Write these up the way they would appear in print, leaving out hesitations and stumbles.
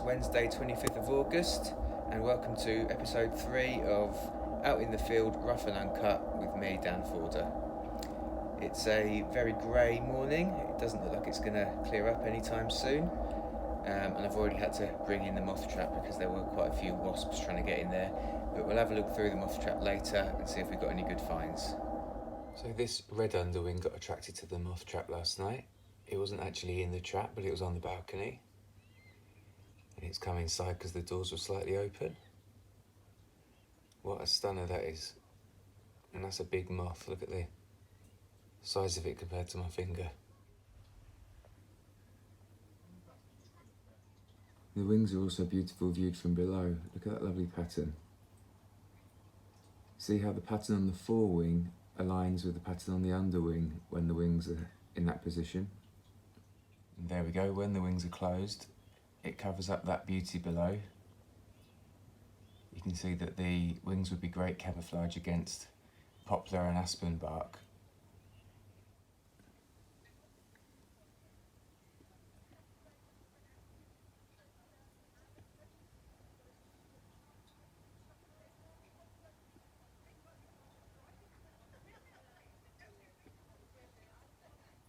Wednesday 25th of August and welcome to episode 3 of Out in the Field Rough and Uncut with me, Dan Forder. It's a very grey morning. It doesn't look like it's going to clear up anytime soon, and I've already had to bring in the moth trap because there were quite a few wasps trying to get in there, but we'll have a look through the moth trap later and see if we've got any good finds. So this red underwing got attracted to the moth trap last night. It wasn't actually in the trap, but it was on the balcony. And it's come inside because the doors were slightly open. What a stunner that is. And that's a big moth. Look at the size of it compared to my finger. The wings are also beautiful viewed from below. Look at that lovely pattern. See how the pattern on the forewing aligns with the pattern on the underwing when the wings are in that position? And there we go, when the wings are closed, it covers up that beauty below. You can see that the wings would be great camouflage against poplar and aspen bark.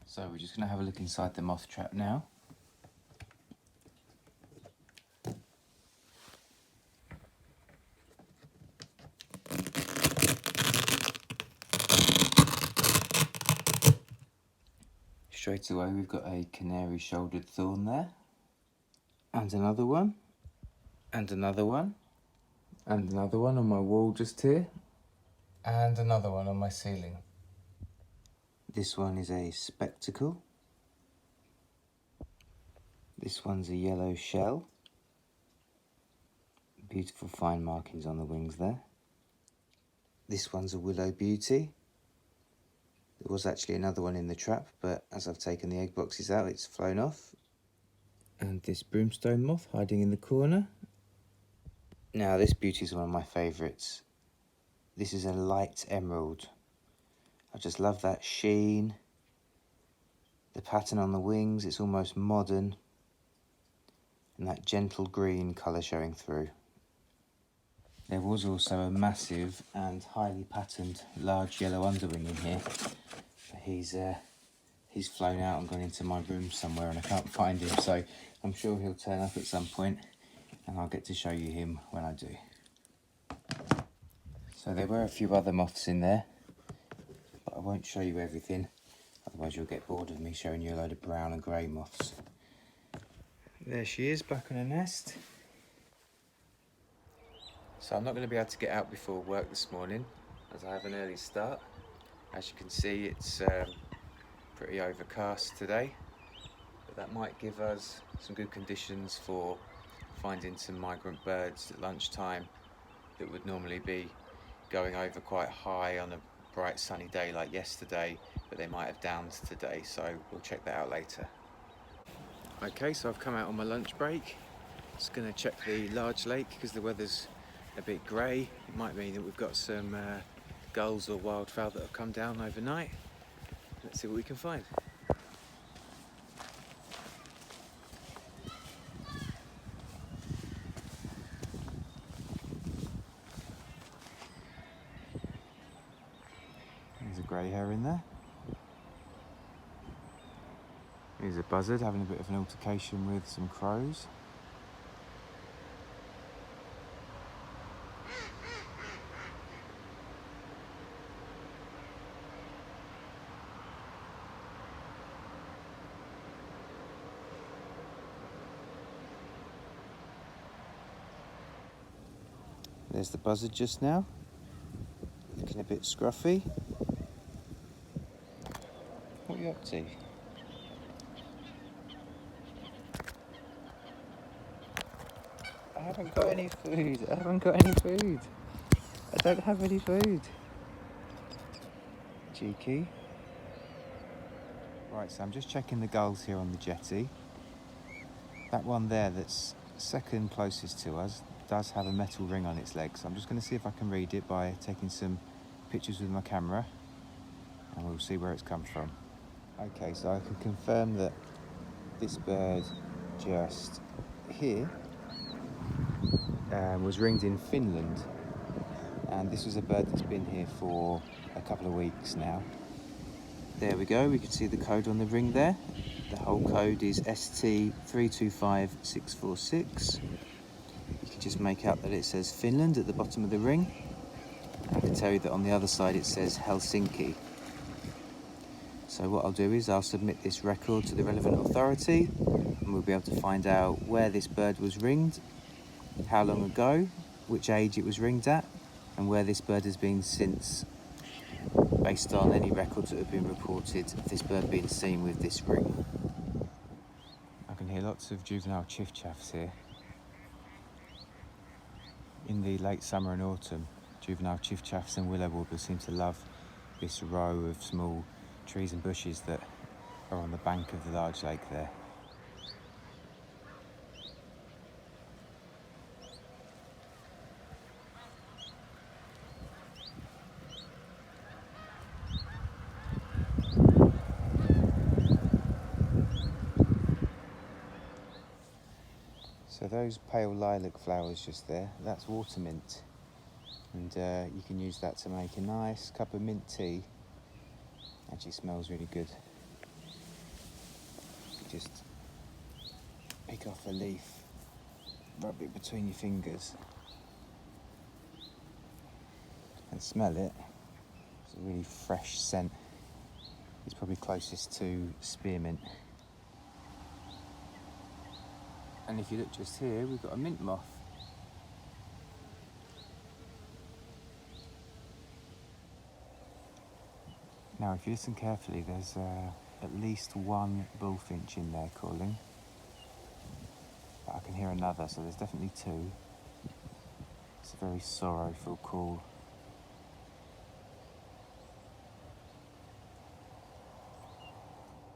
So we're just going to have a look inside the moth trap now. Straight away we've got a canary shouldered thorn there, and another one, and another one, and another one on my wall just here, and another one on my ceiling. This one is a spectacle. This one's a yellow shell. Beautiful fine markings on the wings there. This one's a willow beauty. There was actually another one in the trap, but as I've taken the egg boxes out, it's flown off. And this brimstone moth hiding in the corner. Now this beauty is one of my favourites. This is a light emerald. I just love that sheen. The pattern on the wings, it's almost modern. And that gentle green colour showing through. There was also a massive and highly patterned large yellow underwing in here. But he's flown out and gone into my room somewhere and I can't find him, so I'm sure he'll turn up at some point and I'll get to show you him when I do. So there were a few other moths in there, but I won't show you everything, otherwise you'll get bored of me showing you a load of brown and grey moths. There she is, back on her nest. So I'm not going to be able to get out before work this morning as I have an early start. As you can see, it's pretty overcast today, but that might give us some good conditions for finding some migrant birds at lunchtime that would normally be going over quite high on a bright sunny day like yesterday, but they might have downed today, so we'll check that out later. Okay, so I've come out on my lunch break. Just going to check the large lake because the weather's a bit grey. It might mean that we've got some gulls or wildfowl that have come down overnight. Let's see what we can find. There's a grey hare in there. Here's a buzzard having a bit of an altercation with some crows. There's the buzzard just now, looking a bit scruffy. What are you up to? I haven't got any food. I haven't got any food. I don't have any food. Cheeky. Right, so I'm just checking the gulls here on the jetty. That one there that's second closest to us does have a metal ring on its leg, so I'm just going to see if I can read it by taking some pictures with my camera and we'll see where it's come from. Okay, so I can confirm that this bird just here was ringed in Finland, and this was a bird that's been here for a couple of weeks now. There we go, we can see the code on the ring there. The whole code is ST325646. You can just make out that it says Finland at the bottom of the ring. I can tell you that on the other side it says Helsinki. So what I'll do is I'll submit this record to the relevant authority, and we'll be able to find out where this bird was ringed, how long ago, which age it was ringed at, and where this bird has been since, based on any records that have been reported of this bird being seen with this ring. I can hear lots of juvenile chiff-chaffs here. In the late summer and autumn, juvenile chiff-chaffs and willow warblers seem to love this row of small trees and bushes that are on the bank of the large lake there. So those pale lilac flowers just there, that's water mint, and you can use that to make a nice cup of mint tea. Actually smells really good. You just pick off a leaf, rub it between your fingers and smell it. It's a really fresh scent. It's probably closest to spearmint. And if you look just here, we've got a mint moth. Now, if you listen carefully, there's at least one bullfinch in there calling. But I can hear another, so there's definitely two. It's a very sorrowful call.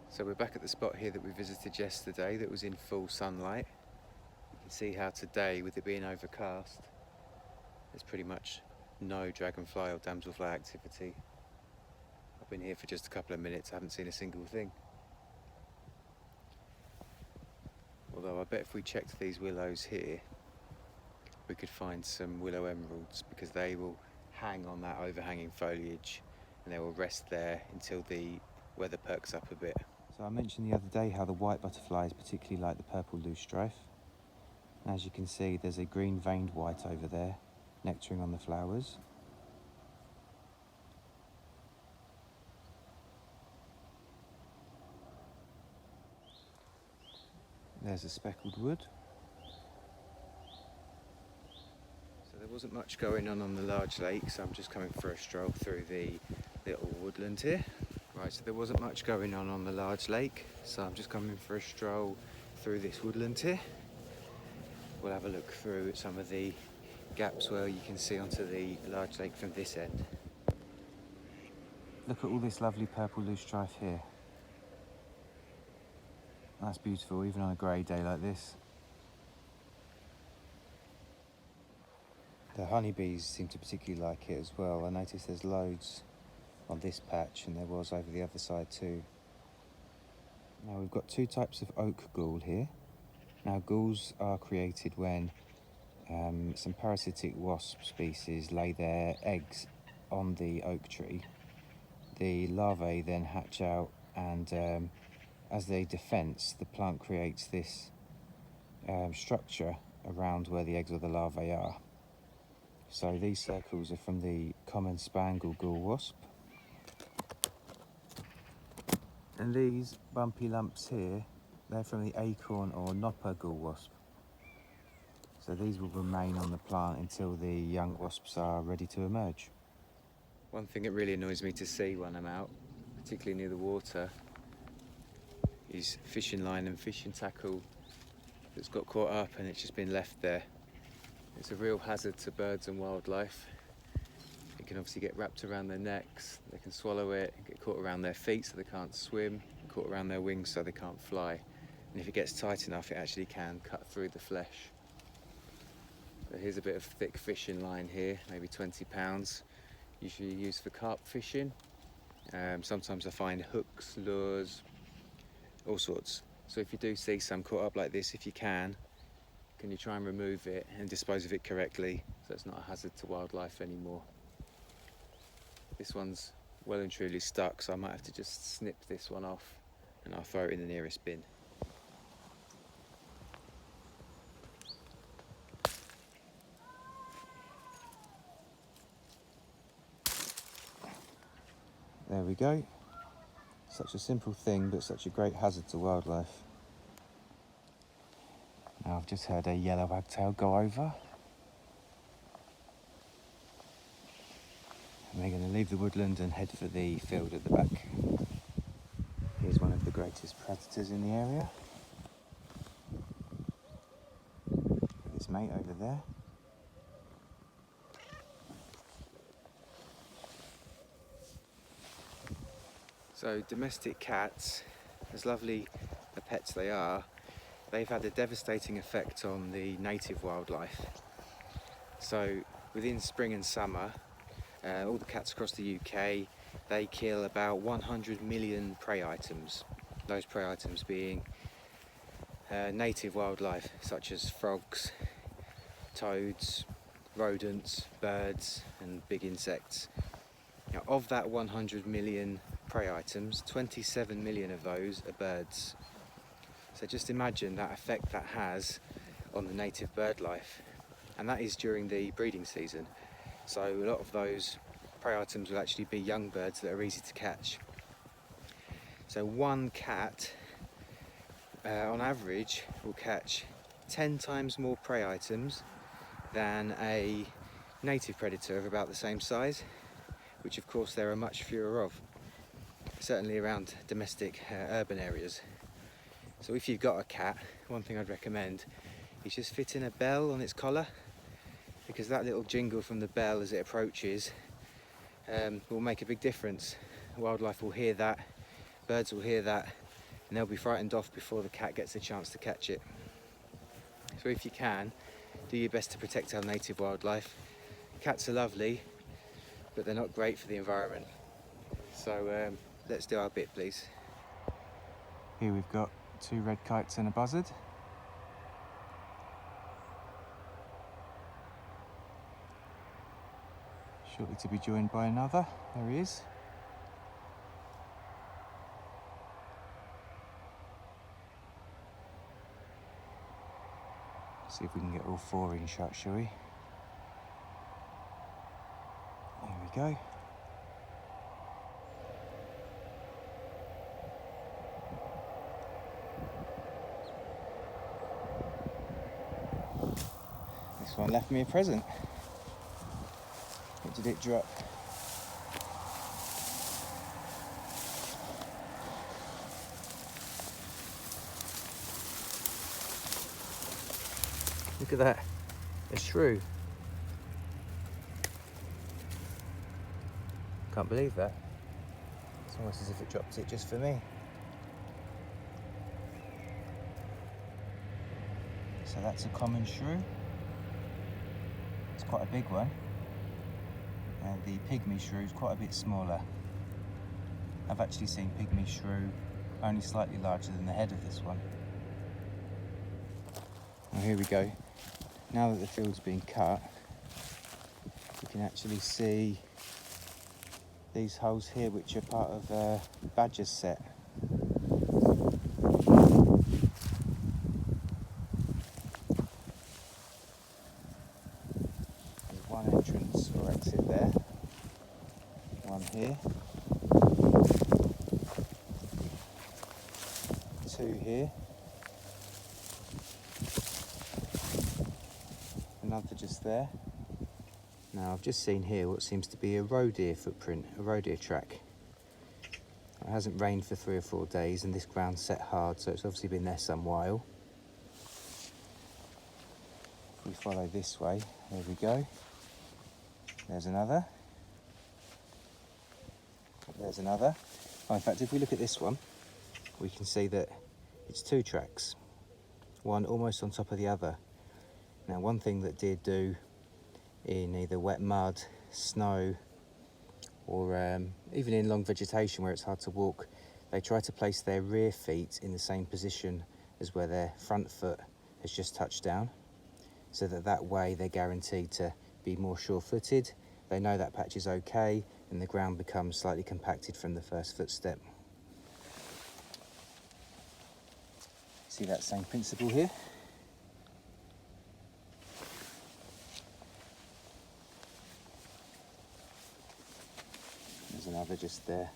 So we're back at the spot here that we visited yesterday that was in full sunlight. You can see how today, with it being overcast, there's pretty much no dragonfly or damselfly activity. I've been here for just a couple of minutes, I haven't seen a single thing. Although I bet if we checked these willows here, we could find some willow emeralds, because they will hang on that overhanging foliage and they will rest there until the weather perks up a bit. So I mentioned the other day how the white butterflies particularly like the purple loosestrife. And as you can see, there's a green veined white over there, nectaring on the flowers. There's a speckled wood. So there wasn't much going on the large lake, so I'm just coming for a stroll through the little woodland here. Right, so there wasn't much going on the large lake, so I'm just coming for a stroll through this woodland here. We'll have a look through at some of the gaps where you can see onto the large lake from this end. Look at all this lovely purple loosestrife here. That's beautiful, even on a grey day like this. The honeybees seem to particularly like it as well. I noticed there's loads on this patch, and there was over the other side too. Now we've got two types of oak ghoul here. Now ghouls are created when some parasitic wasp species lay their eggs on the oak tree. The larvae then hatch out, and as a defence, the plant creates this structure around where the eggs or the larvae are. So these circles are from the common spangle ghoul wasp. And these bumpy lumps here, they're from the acorn or knopper ghoul wasp. So these will remain on the plant until the young wasps are ready to emerge. One thing that really annoys me to see when I'm out, particularly near the water, is fishing line and fishing tackle that's got caught up and it's just been left there. It's a real hazard to birds and wildlife. It can obviously get wrapped around their necks, they can swallow it, get caught around their feet so they can't swim, caught around their wings so they can't fly. And if it gets tight enough, it actually can cut through the flesh. So here's a bit of thick fishing line here, maybe 20 pounds, usually used for carp fishing. Sometimes I find hooks, lures, all sorts. So if you do see some caught up like this, if you can, can you try and remove it and dispose of it correctly so it's not a hazard to wildlife anymore. This one's well and truly stuck, so I might have to just snip this one off and I'll throw it in the nearest bin. There we go. Such a simple thing, but such a great hazard to wildlife. Now I've just heard a yellow wagtail go over. And they're going to leave the woodland and head for the field at the back. Here's one of the greatest predators in the area. His mate over there. So domestic cats, as lovely a pets they are, they've had a devastating effect on the native wildlife. So within spring and summer, all the cats across the UK, they kill about 100 million prey items. Those prey items being native wildlife such as frogs, toads, rodents, birds and big insects. Now, of that 100 million prey items, 27 million of those are birds. So just imagine that effect that has on the native bird life, and that is during the breeding season. So a lot of those prey items will actually be young birds that are easy to catch. So one cat on average will catch 10 times more prey items than a native predator of about the same size, which of course there are much fewer of, certainly around domestic urban areas. So if you've got a cat, one thing I'd recommend is just fit in a bell on its collar, because that little jingle from the bell as it approaches will make a big difference. Wildlife will hear that, birds will hear that, and they'll be frightened off before the cat gets a chance to catch it. So if you can, do your best to protect our native wildlife. Cats are lovely, but they're not great for the environment. So let's do our bit, please. Here we've got 2 red kites and a buzzard. Shortly to be joined by another. There he is. See if we can get all 4 in shot, shall we? There we go. This one left me a present. What did it drop? Look at that, a shrew. Can't believe that. It's almost as if it dropped it just for me. So that's a common shrew. It's quite a big one. And the pygmy shrew is quite a bit smaller. I've actually seen pygmy shrew only slightly larger than the head of this one. Well, here we go. Now that the field's been cut, you can actually see these holes here, which are part of a badger's set. There's one entrance or exit there, one here, 2 here, another just there. Now I've just seen here what seems to be a roe deer footprint, a roe deer track. It hasn't rained for 3 or 4 days and this ground's set hard, so it's obviously been there some while. If we follow this way, there we go. There's another. There's another. Oh, in fact, if we look at this one, we can see that it's 2 tracks, one almost on top of the other. Now, one thing that deer do in either wet mud, snow, or even in long vegetation where it's hard to walk, they try to place their rear feet in the same position as where their front foot has just touched down. so that way they're guaranteed to be more sure-footed. They know that patch is okay, and the ground becomes slightly compacted from the first footstep. See that same principle here? There's another just there.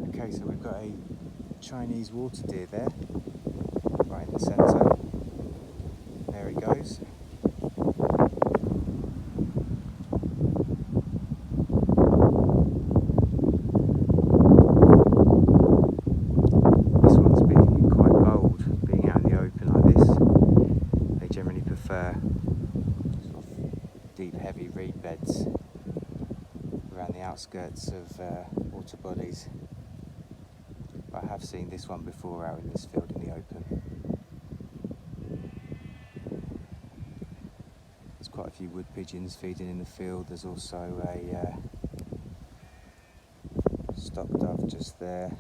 Okay, so we've got a Chinese water deer there, right in the centre. There it goes. This one's being quite bold, being out in the open like this. They generally prefer sort of deep, heavy reed beds around the outskirts of water bodies. But I have seen this one before out in this field in the open. There's quite a few wood pigeons feeding in the field. There's also a stock dove just there.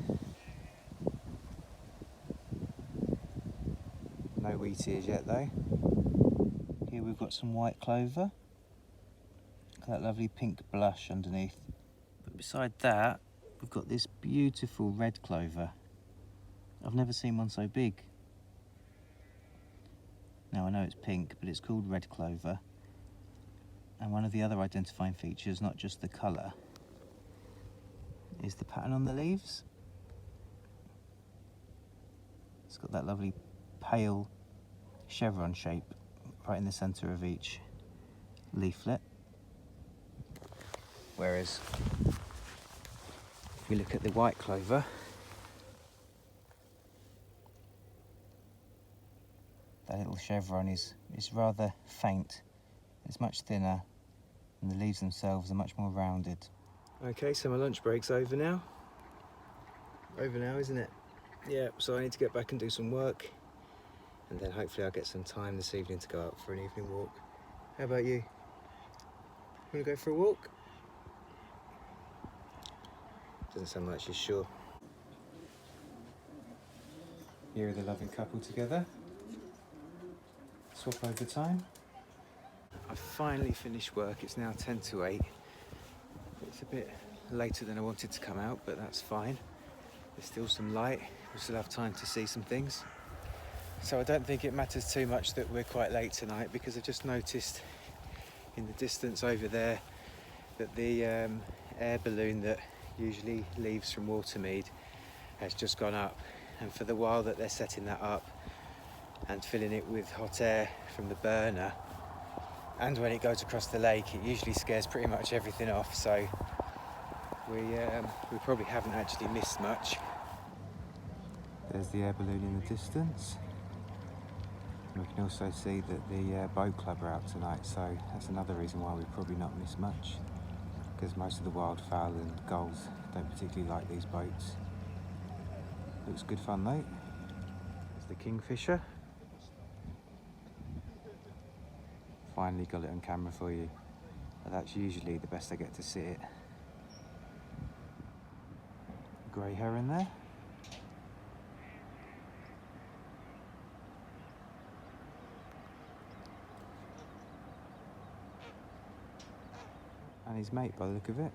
No wheat ears yet though. Here we've got some white clover. Look at that lovely pink blush underneath. But beside that, we've got this beautiful red clover. I've never seen one so big. Now I know it's pink, but it's called red clover. And one of the other identifying features, not just the colour, is the pattern on the leaves. It's got that lovely pale chevron shape right in the centre of each leaflet. Whereas if we look at the white clover, that little chevron is rather faint. It's much thinner, and the leaves themselves are much more rounded. Okay, so my lunch break's over now. Over now, isn't it? Yeah, so I need to get back and do some work, and then hopefully I'll get some time this evening to go out for an evening walk. How about you? Want to go for a walk? Doesn't sound like she's sure. Here are the loving couple together. Swap over time. I've finally finished work. It's now 10 to 8. It's a bit later than I wanted to come out, but that's fine. There's still some light. We still have time to see some things. So I don't think it matters too much that we're quite late tonight, because I've just noticed in the distance over there that the air balloon that usually leaves from Watermead has just gone up. And for the while that they're setting that up and filling it with hot air from the burner, and when it goes across the lake, it usually scares pretty much everything off, so we probably haven't actually missed much. There's the air balloon in the distance. We can also see that the boat club are out tonight, so that's another reason why we've probably not missed much, because most of the wildfowl and gulls don't particularly like these boats. Looks good fun though. There's the kingfisher. Finally got it on camera for you, but that's usually the best I get to see it. Grey heron there. And his mate by the look of it.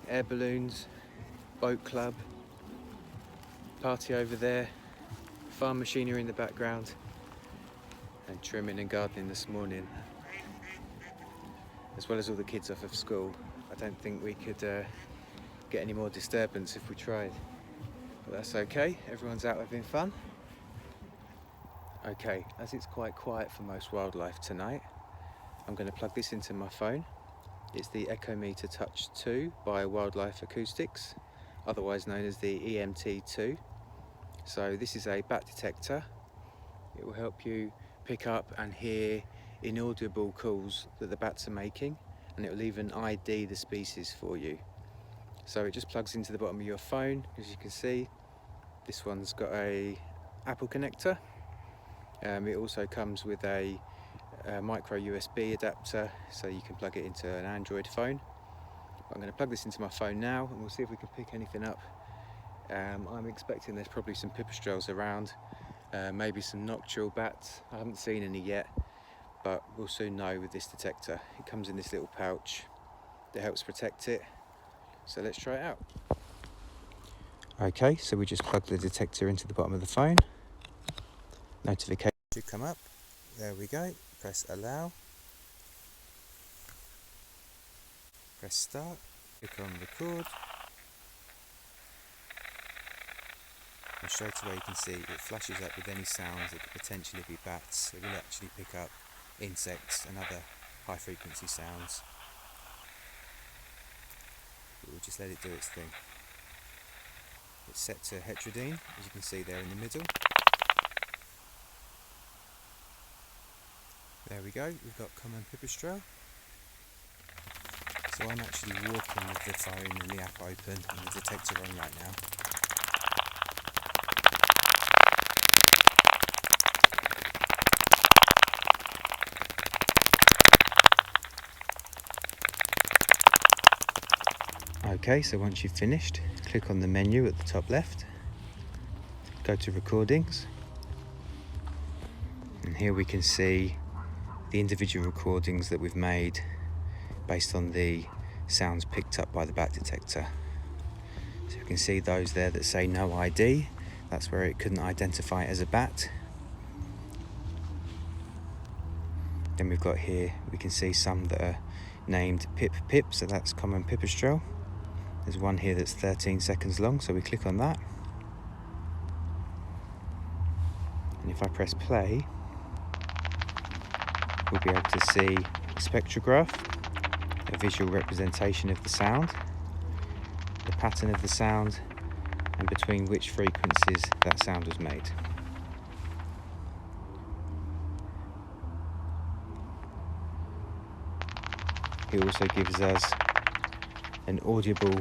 Air balloons, boat club, party over there, farm machinery in the background, and trimming and gardening this morning, as well as all the kids off of school. I don't think we could get any more disturbance if we tried, but that's okay. Everyone's out having fun. Okay, as it's quite quiet for most wildlife tonight, I'm going to plug this into my phone. It's the EMT2 by Wildlife Acoustics, otherwise known as the EMT2. So this is a bat detector. It will help you pick up and hear inaudible calls that the bats are making, and it will even ID the species for you. So it just plugs into the bottom of your phone. As you can see, this one's got a Apple connector, It also comes with a micro USB adapter, so you can plug it into an Android phone. I'm going to plug this into my phone now and we'll see if we can pick anything up. I'm expecting there's probably some pipistrelles around, maybe some nocturnal bats. I haven't seen any yet, but we'll soon know with this detector. It comes in this little pouch that helps protect it, so let's try it out. Okay, so we just plug the detector into the bottom of the phone. Notification should come up. There we go. Press allow. Press start. Click on record. And straight away you can see it flashes up with any sounds that could potentially be bats. It will actually pick up insects and other high frequency sounds. But we'll just let it do its thing. It's set to heterodyne, as you can see there in the middle. There we go, we've got common pipistrelle. So I'm actually walking with the phone and the app open and the detector on right now. Okay, so once you've finished, click on the menu at the top left, go to recordings, and here we can see the individual recordings that we've made based on the sounds picked up by the bat detector. So you can see those there that say no ID, that's where it couldn't identify it as a bat. Then we've got here, we can see some that are named Pip Pip, so that's common pipistrelle. There's one here that's 13 seconds long, so we click on that. And if I press play, we'll be able to see a spectrograph, a visual representation of the sound, the pattern of the sound, and between which frequencies that sound was made. It also gives us an audible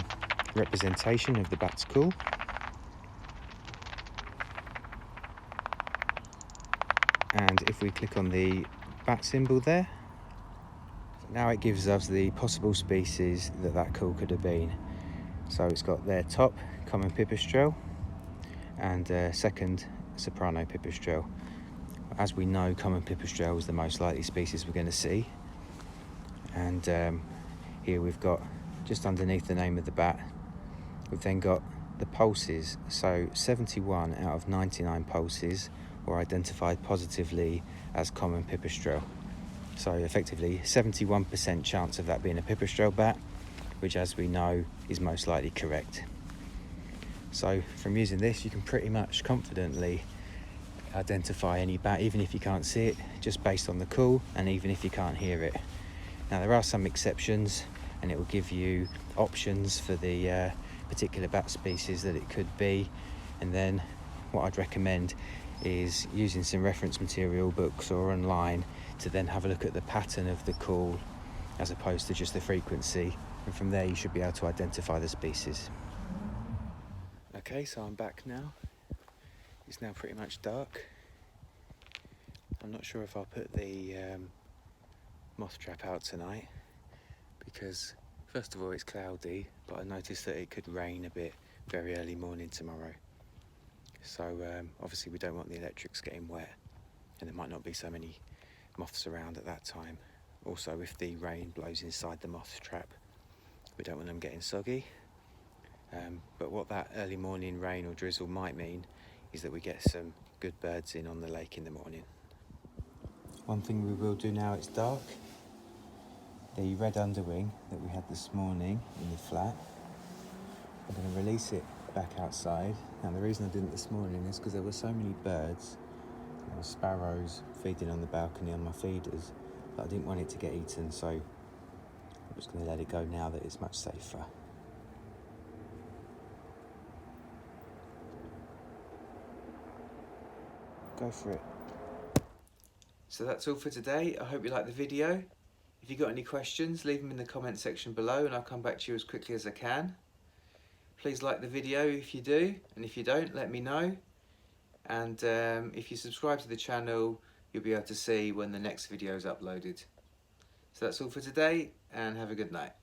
representation of the bat's call. And if we click on the bat symbol there, now it gives us the possible species that call could have been. So it's got their top, common pipistrelle, and second, soprano pipistrelle. As we know, common pipistrelle is the most likely species we're going to see. And here we've got, just underneath the name of the bat, we've then got the pulses. So 71 out of 99 pulses were identified positively as common pipistrelle. So effectively 71% chance of that being a pipistrelle bat, which as we know is most likely correct. So from using this you can pretty much confidently identify any bat, even if you can't see it, just based on the call, and even if you can't hear it. Now there are some exceptions, and it will give you options for the particular bat species that it could be, and then what I'd recommend is using some reference material, books or online, to then have a look at the pattern of the call as opposed to just the frequency, and from there you should be able to identify the species. Okay, so I'm back now. It's now pretty much dark. I'm not sure if I'll put the moth trap out tonight because first of all it's cloudy, but I noticed that it could rain a bit very early morning tomorrow. So obviously we don't want the electrics getting wet, and there might not be so many moths around at that time. Also, if the rain blows inside the moth trap, we don't want them getting soggy. But what that early morning rain or drizzle might mean is that we get some good birds in on the lake in the morning. One thing we will do now it's dark, the red underwing that we had this morning in the flat, I'm going to release it back outside. Now the reason I didn't this morning is because there were so many birds. There were sparrows feeding on the balcony on my feeders, but I didn't want it to get eaten, so I'm just going to let it go now that it's much safer. Go for it. So that's all for today. I hope you liked the video. If you've got any questions, leave them in the comment section below and I'll come back to you as quickly as I can. Please like the video if you do, and if you don't, let me know. and if you subscribe to the channel, you'll be able to see when the next video is uploaded. So that's all for today, and have a good night.